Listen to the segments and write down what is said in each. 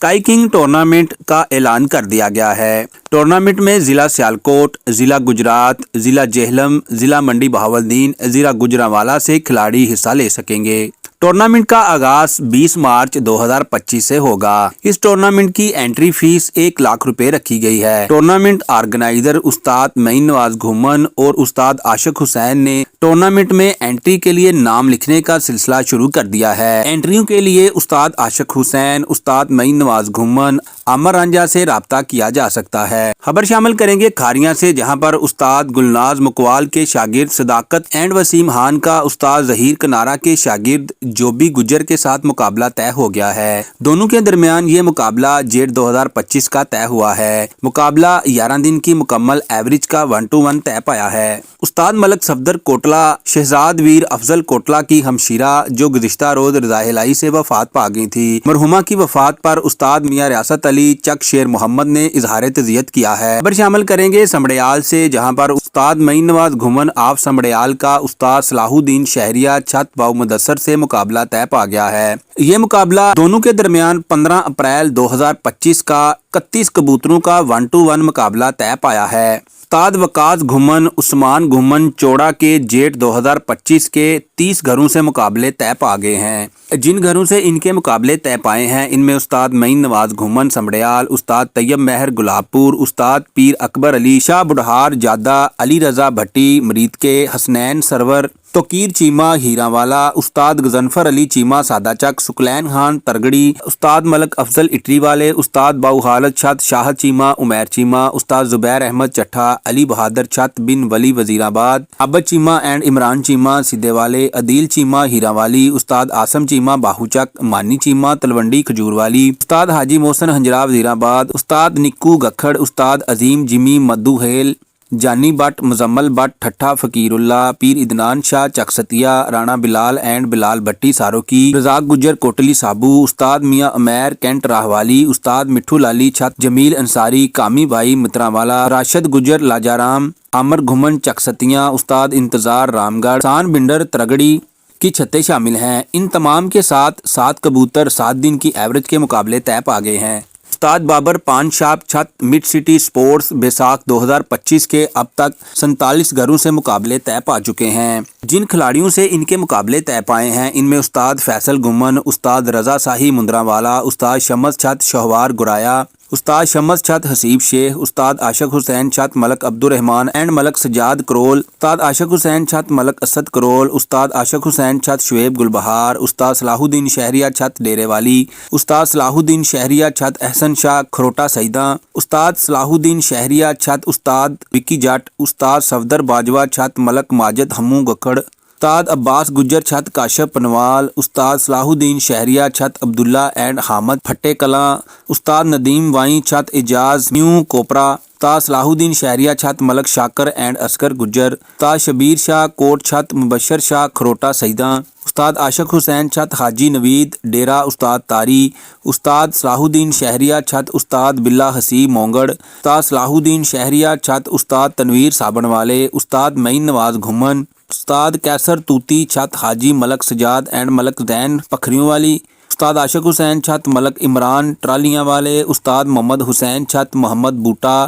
Sky king tournament का ऐलान कर दिया गया है। टूर्नामेंट में जिला सियालकोट, जिला गुजरात, जिला जेहलम, जिला मंडी बहावलदीन, जिला गुजरांवाला से खिलाड़ी हिस्सा ले सकेंगे। टूर्नामेंट का आगाज 20 मार्च 2025 से होगा। इस टूर्नामेंट की एंट्री फीस 1 लाख रुपए रखी गई है। टूर्नामेंट ऑर्गेनाइजर उस्ताद मईन नवाज घुमन और उस्ताद आशिक हुसैन ने टूर्नामेंट में एंट्री के लिए नाम लिखने का सिलसिला शुरू कर दिया है। एंट्रियों के लिए उस्ताद आशिक हुसैन, उस्ताद मईन नवाज घुमन, आमर रांझा से राब्ता किया जा सकता है। खबर शामिल करेंगे खारियां से, जहां पर उस्ताद गुलनाज मुकवाल के शागिर्द सदाकत एंड वसीम खान का उस्ताद जहीर कनारा के शागिर्द जोबी गुज्जर के साथ मुकाबला तय हो गया है। दोनों के दरमियान ये मुकाबला जेठ 2025 का तय हुआ है। मुकाबला 11 दिन की मुकम्मल एवरेज का 1-1 तय पाया है। उस्ताद मलक सफदर कोटला शहजाद वीर अफजल कोटला की हमशीरा जो गुज़िश्ता रोज रज़ाइलाई से वफात पा गई थी। मरहुमा की वफात पर उस्ताद मियां रियासत अली चक शेर मोहम्मद ने इजहार तज़ियत किया है। खबर शामिल करेंगे समड़ियाल से, जहां पर उस्ताद मईन नवाज घुमन आप समड़ियाल का उस्ताद सलाहुद्दीन शहरिया छत बाउ मुदस्सर से मुकाबला तय पा गया है। ये मुकाबला दोनों के दरमियान 15 अप्रैल 2025 का 31 कबूतरों का 1-1 मुकाबला तय पाया है। उस्ताद वकास घुमन उस्मान घुमन चौड़ा के जेठ 2025 के 30 घरों से मुकाबले तय पा गए हैं। जिन घरों से इनके मुकाबले तय पाए हैं इनमें उस्ताद मईन नवाज घुमन समड़ियाल, उस्ताद तैयब महर गुलाबपुर, उस्ताद पीर अकबर अली शाह बुढ़हार जादा, अली रजा भट्टी मरीद के, हसनैन सरवर तोकीर चीमा हीरावाला, उस्ताद गजनफर अली चीमा सादाचक, सुकलैन खान तरगड़ी, उस्ताद मलक अफजल इटरी वाले, उस्ताद बाऊ हालत छत शाह चीमा उमैर चीमा, उस्ताद जुबैर अहमद चट्ठा, अली बहादुर छत बिन वली वजीराबाद, अब्बद चीमा एंड इमरान चीमा सीधे वाले, अदील चीमा हीरावाली, उस्ताद आसम चीमा बाहूचक, मानी चीमा तलवंडी खजूरवाली, उस्ताद हाजी मोहसन हंजरा वजीराबाद, उस्ताद निक्कू गखड़, उस्ताद अजीम जिमी मद्दू हेल, जानी बट मुजम्मल बट ठट्ठा फकीरुल्ला, पीर इदनान Shah चकसतिया, Rana Bilal and Bilal Bhatti सारोकी, Razzaq Gujjar Kotli Sabu, Ustad Miyan अमैर cantt राहवाली, उस्ताद मिठू लाली छत जमील अंसारी कामी भाई मित्रावाला, राशद गुज्जर लाजाराम, आमर घुमन चकसतिया, उस्ताद इंतजार रामगढ़, सान बिंडर तरगड़ी की छतें शामिल हैं। इन तमाम के साथ 7 कबूतर 7 दिन की एवरेज के मुकाबले तय पा गए हैं। उस्ताद बाबर पान शाप छत मिड सिटी स्पोर्ट्स बैसाख 2025 के अब तक 47 घरों से मुकाबले तय पा चुके हैं। जिन खिलाड़ियों से इनके मुकाबले तय पाए हैं इनमें उस्ताद फैसल गुमन, उस्ताद रजा शाही मुंद्रावाला, उस्ताद शमस छत शहवार गुराया, उस्ताद शमस छत हसीब शेख, उस्ताद आशिक हुसैन छत मलक अब्दुर्रहमान एंड मलक सजाद करोल, उस्ताद आशिक हुसैन छत मलक असद करोल, उस्ताद आशिक हुसैन छत शुएब गुलबहार, उस्ताद सलाहुद्दीन शहरिया छत डेरेवाली, उस्ताद सलाहुद्दीन शहरिया छत अहसन शाह खरोटा सईदा, उस्ताद सलाहुद्दीन शहरिया छत उस्ताद विक्की जट, उस्ताद सफदर बाजवा छत मलक माजिद हमू गखड़, उस्ताद अब्बास गुज्जर छत काशफ पनवाल, उस्ताद सलाहुद्दीन शहरिया छत अब्दुल्ला एंड हामद फट्टे कला, उस्ताद नदीम वाई छत एजाज न्यू कोपरा, उस्ताद सलाहुद्दीन शहरिया छत Malak शाकर and Asghar Gujjar, Ustad Shabir Shah coat छत मुबशर शाह खरोटा सईदा, उस्ताद आशिक हुसैन छत हाजी नवीद डेरा उस्ताद तारी, उस्ताद सलाहुद्दीन शहरिया छत उस्ताद बिल्ला हसीब मोंगड़, उस्ताद सलाहुद्दीन शहरिया छत उस्ताद तनवीर साबन वाले, उस्ताद मईन नवाज घुमन, उस्ताद कैसर तूती छत हाजी मलक सजाद एंड मलक दैन पखरियों वाली, उस्ताद आशिक हुसैन छत मलक इमरान ट्रालियां वाले, उस्ताद मोहम्मद हुसैन छत मोहम्मद बूटा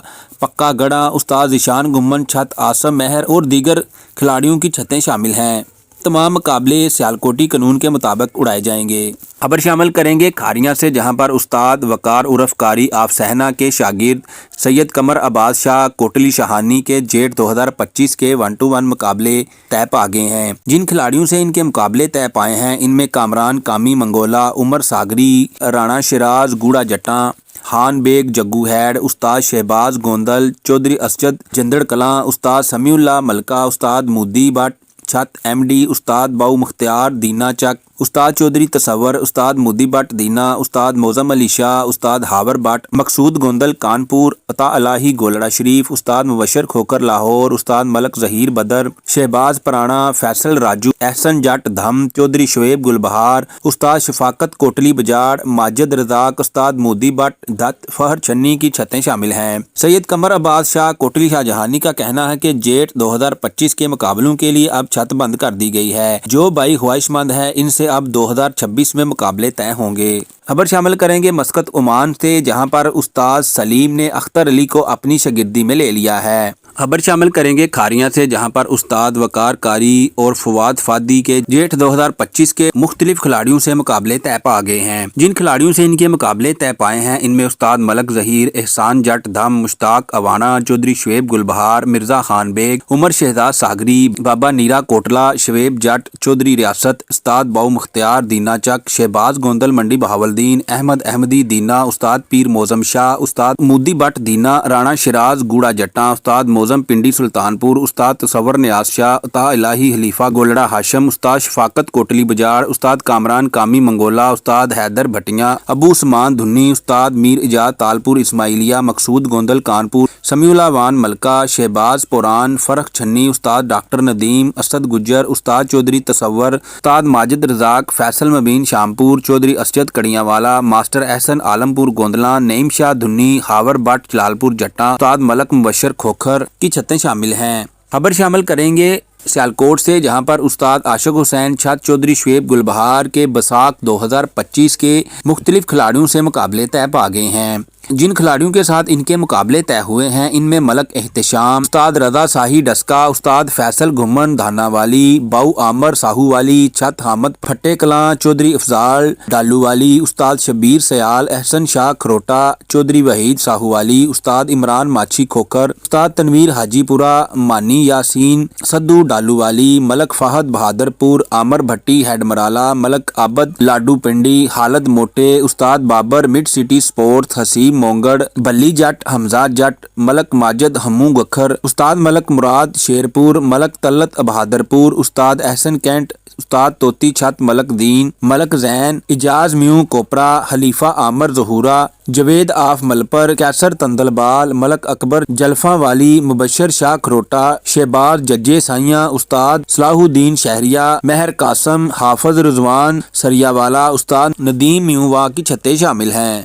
पक्का गढ़ा, उस्ताद ज़ीशान गुमन छत आसम महर और दीगर खिलाड़ियों की छतें शामिल हैं। तमाम मुकाबले सियालकोटी कानून के मुताबिक उड़ाए जाएंगे। खबर शामिल करेंगे खारियां से, जहां पर उस्ताद वकार उर्फ कारी आप सहना के शागिर्द सैयद कमर अब्बास शाह कोटली शाहानी के जेठ 2025 के 1-1 मुकाबले तय पा गए हैं। जिन खिलाड़ियों से इनके मुकाबले तय पाए हैं इनमें कामरान कामी मंगोला, उमर सागरी, राणा शिराज गूड़ा जट्टा, खान बेग जग्गू हैड, उस्ताद शहबाज गोंदल, चौधरी असजद जंदड़ कलां, उस्ताद समीउल्लाह मलका, उस्ताद मुद्दी बट छत एमडी, उस्ताद बाऊ मुख्तियार दीना चक, उस्ताद चौधरी तसवर, उस्ताद मुद्दी but Dina, Ustad Maujam Ali Shah, Ustad hour but मकसूद गोंदल कानपुर, अता अलाही गोलड़ा शरीफ, उस्ताद मुबशर खोकर लाहौर, उस्ताद मलक जहीर बदर, शहबाज पराना, फैसल राजू, एहसन जट धम, चौधरी शुएब गुलबहार, उस्ताद शफाकत कोटली बजाड़, माजिद रजाक, उस्ताद मोदी बट दत्त फहर छन्नी की छतें शामिल हैं। सैयद कमर अब्बास शाह कोटली शाहजहानी का कहना है कि जेठ 2025 के मुकाबलों के लिए अब छत छत बंद कर दी गई है। जो भाई ख्वाहिशमंद है इनसे अब 2026 में मुकाबले तय होंगे। खबर शामिल करेंगे मस्कत ओमान से, जहां पर उस्ताद सलीम ने अख्तर अली को अपनी शागिर्दी में ले लिया है। खबर शामिल करेंगे खारियां से, जहां पर उस्ताद वकार कारी और फवाद फादी के जेठ 2025 के मुख्तलिफ खिलाड़ियों से मुकाबले तय पा गए हैं। जिन खिलाड़ियों से इनके मुकाबले तय पाए हैं इनमें उस्ताद मलक जहीर, एहसान जट धम, मुश्ताक अवाना, चौधरी शुएब गुलबहार, मिर्जा खान बेग, उमर शहजाद सागरी, बाबा नीरा कोटला, शुएब जट, चौधरी रियासत, उस्ताद बाऊ मुख्तियार दीना चक, शहबाज गोंदल मंडी बहावलदीन, अहमद अहमदी दीना, उस्ताद पीर मोजम शाह, उस्ताद मूदी बट दीना, राणा शिराज गूड़ा जट्टा, उस्ताद मोजम पिंडी सुल्तानपुर, उस्ताद तसव्वर नियाज शाह, उस्ताद इलाही खलीफा गोलड़ा हाशम, उस्ताद शफाकत कोटली बाजार, उस्ताद कामरान कामी मंगोला, उस्ताद हैदर भटिया, अबू उस्मान धुन्नी, उस्ताद मीर इजाद तालपुर इस्माइलिया, मकसूद गोंदल कानपुर, समीउल्लाह वान मलका, शहबाज पुरान, फरख छन्नी, उस्ताद डॉक्टर नदीम, असद गुज्जर, उस्ताद चौधरी तसव्वर, उस्ताद माजिद रजाक, फैसल मबीन शामपुर, चौधरी असजद कड़ियावाला, मास्टर एहसन आलमपुर गोंदला, नईम शाह धुन्नी, हावर बट जलालपुर जट्टा, उस्ताद मलक मुबशर खोखर की छतें शामिल हैं। खबर शामिल करेंगे सियालकोट से, जहां पर उस्ताद आशिक हुसैन छत, चौधरी शुएब गुलबहार के बसाक 2025 के मुख्तलिफ खिलाड़ियों से मुकाबले तय पा गए हैं। जिन खिलाड़ियों के साथ इनके मुकाबले तय हुए हैं इनमें मलक एहतशाम, उस्ताद रजा शाही डस्का, उस्ताद फैसल घुमन धानावाली, बाऊ आमर साहूवाली, छत हामद फट्टे कलां, चौधरी अफजाल डालूवाली, उस्ताद शबीर सयाल, एहसन शाह खरोटा, चौधरी वहीद साहूवाली, उस्ताद इमरान माछी खोखर, उस्ताद तनवीर हाजीपुरा, मानी यासीन, सद्दू डालूवाली, मलक फाहद बहादरपुर, आमर भट्टी हेडमराला, मलक आबद लाडू पिंडी, हालद मोटे, उस्ताद Babar mid city sports, Haseeb Mongar, Balli Jat, Hamza जट, मलक माजिद हमू गखर, उस्ताद मलक मुराद शेरपुर, मलक तलत बहादरपुर, उस्ताद एहसन कैंट, उस्ताद तोती छत मलक दीन, मलक जैन, इजाज म्यू कोपरा, खलीफा आमर जहूरा, जवेद आफ मलपर, कैसर तंदलबाल, मलक अकबर जलफा वाली, मुबशर शाह खरोटा, शहबाज जज्जे साइया, उस्ताद सलाहुद्दीन शहरिया, महर कासम, हाफज रिजवान सरियावाला, उस्ताद नदीम म्यूवा की छतें शामिल हैं।